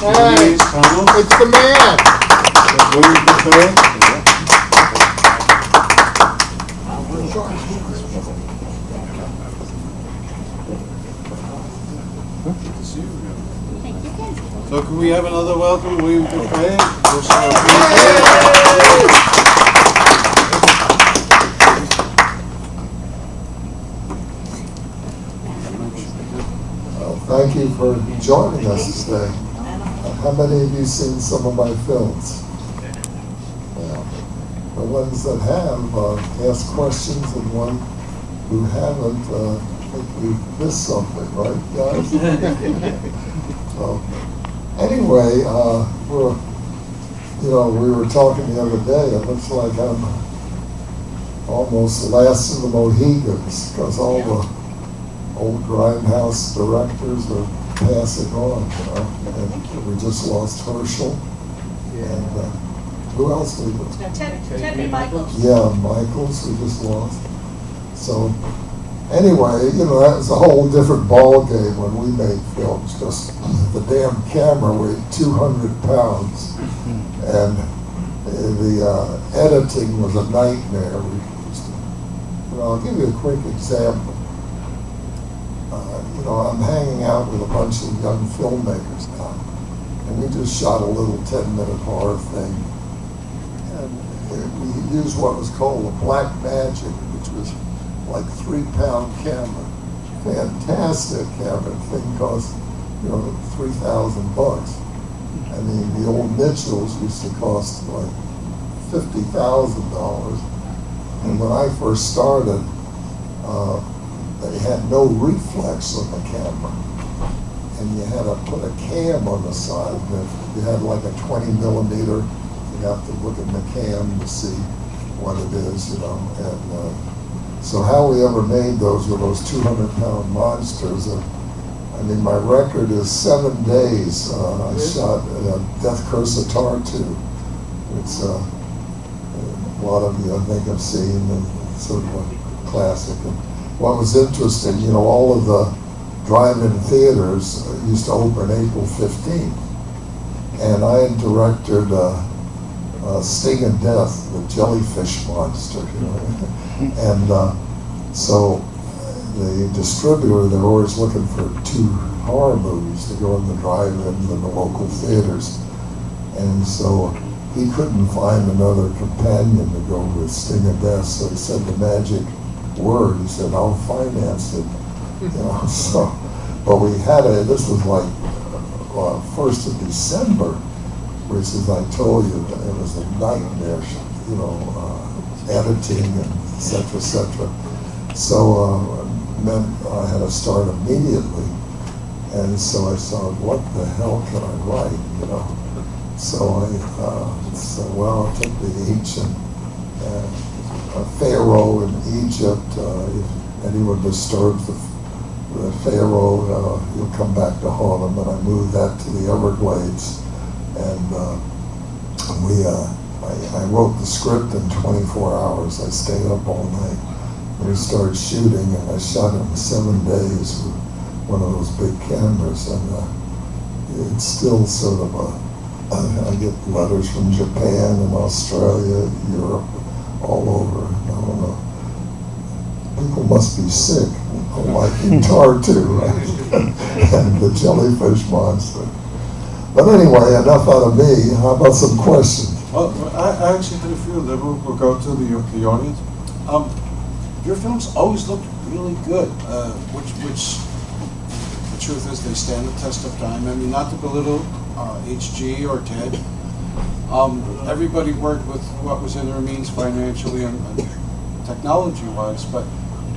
Hey, it's the man. So can we have another welcome, William Grepe? Thank you for joining us today. How many of you seen some of my films? Well, the ones that have asked questions, and one who haven't, I think we've missed something, right, guys? So, anyway, we were talking the other day. It looks like I'm almost the last of the Mohegans, because all the old grindhouse directors are passing on, and we just lost Herschel, and who else we lost? Ted Michaels. Yeah, Michaels we just lost. So anyway, that was a whole different ball game when we made films. Just the damn camera weighed 200 pounds, and the editing was a nightmare. I'll give you a quick example. I'm hanging out with a bunch of young filmmakers now, and we just shot a little 10-minute horror thing. And we used what was called a black magic, which was like 3-pound camera. Fantastic camera. The thing cost, $3,000. I mean, the old Mitchells used to cost like $50,000. And when I first started, they had no reflex on the camera, and you had to put a cam on the side. And if you had like a 20 millimeter, you have to look at the cam to see what it is, And so how we ever made those were those 200-pound monsters. And my record is 7 days. I shot Death Curse of Tartu. It's a lot of you I think have seen, and sort of a classic. And what was interesting, all of the drive-in theaters used to open April 15th. And I had directed Sting and Death, the jellyfish monster. And so the distributor, they're always looking for 2 horror movies to go in the drive-ins and the local theaters. And so he couldn't find another companion to go with Sting and Death, so he said the magic word. He said, I'll finance it. So, but we had this was like 1st of December, which, as I told you, it was a nightmare, editing and et cetera. So then I had to start immediately, and so I thought, what the hell can I write, So I said, well, I'll take the ancient Pharaoh in Egypt. If anyone disturbs the Pharaoh, he'll come back to haunt him. And I moved that to the Everglades, and I wrote the script in 24 hours. I stayed up all night. We started shooting, and I shot it in 7 days with one of those big cameras, and it's still sort of I get letters from Japan and Australia, Europe, all over. I don't know. People must be sick, like Tartu, right? And the jellyfish monster. But anyway, enough out of me. How about some questions? Well, I actually had a few that we'll go to the audience. Your films always look really good, which the truth is they stand the test of time. I mean, not to belittle HG or Ted. Everybody worked with what was in their means financially and technology-wise, but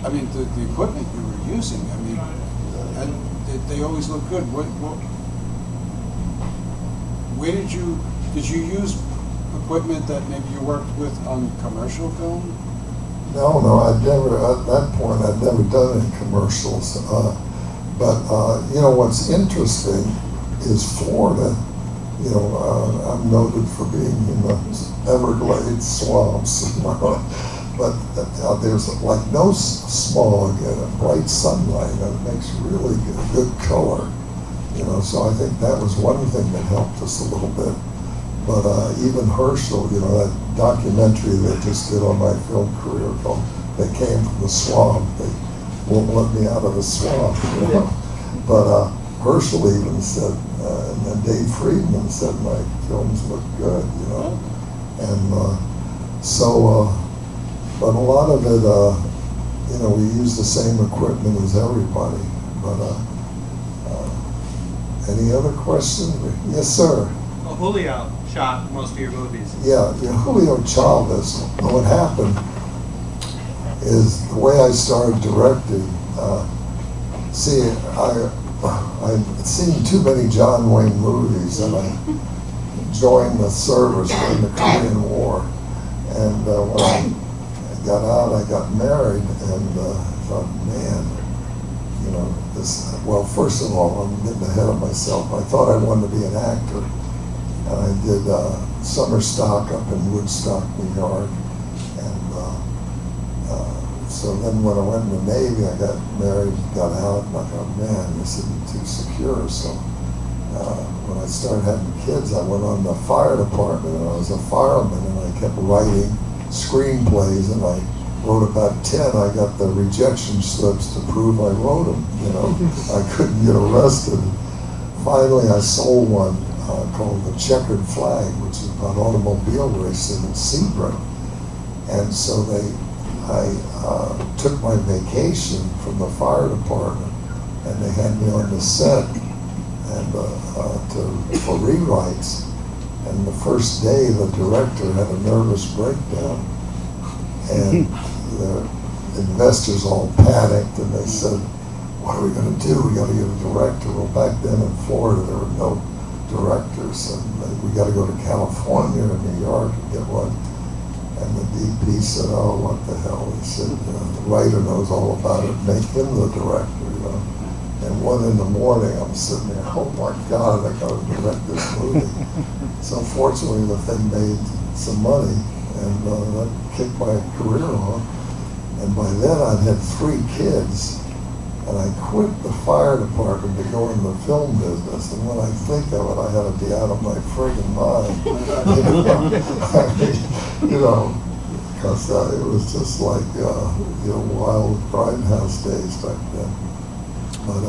I mean, the equipment you were using, I mean, and they always look good. Where did you use equipment that maybe you worked with on commercial film? No, I'd never, at that point, I'd never done any commercials. But what's interesting is Florida. I'm noted for being in the Everglades swamps, but there's like no smog and bright sunlight, and it makes really good color. You know, so I think that was one thing that helped us a little bit. But even Herschel, you know, that documentary they just did on my film career called "They Came from the Swamp." They won't let me out of the swamp, you know. But Herschel even said, and then Dave Friedman said my films look good, you know. And but a lot of it, you know, we use the same equipment as everybody. But any other questions? Yes, sir. Well, Julio shot most of your movies. Yeah, Julio Chavez. What happened is the way I started directing. See, I'd seen too many John Wayne movies, and I joined the service during the Korean War. And when I got out, I got married, and thought, man, you know, this. Well, first of all, I'm getting ahead of myself. I thought I wanted to be an actor. And I did summer stock up in Woodstock, New York. And so then when I went in the Navy, I got married, got out, and I thought, man, this isn't too secure. So when I started having kids, I went on the fire department, and I was a fireman, and I kept writing screenplays, and I wrote about 10. I got the rejection slips to prove I wrote them, you know. I couldn't get arrested. Finally, I sold one called The Checkered Flag, which is about automobile racing in Sebring. And so I took my vacation from the fire department, and they had me on the set and for rewrites. And the first day, the director had a nervous breakdown, and the investors all panicked, and they said, "What are we going to do? We got to get a director." Well, back then in Florida, there were no directors, and we got to go to California or New York and get one. And the DP said, "Oh, what the hell?" He said, "The writer knows all about it. Make him the director, you know." And 1 in the morning, I'm sitting there, oh my God, I got to direct this movie. So fortunately, the thing made some money, and that kicked my career off. And by then, I'd had 3 kids. And I quit the fire department to go in the film business. And when I think of it, I had to be out of my friggin' mind. You know, because it was just like, you know, wild grindhouse days back then. But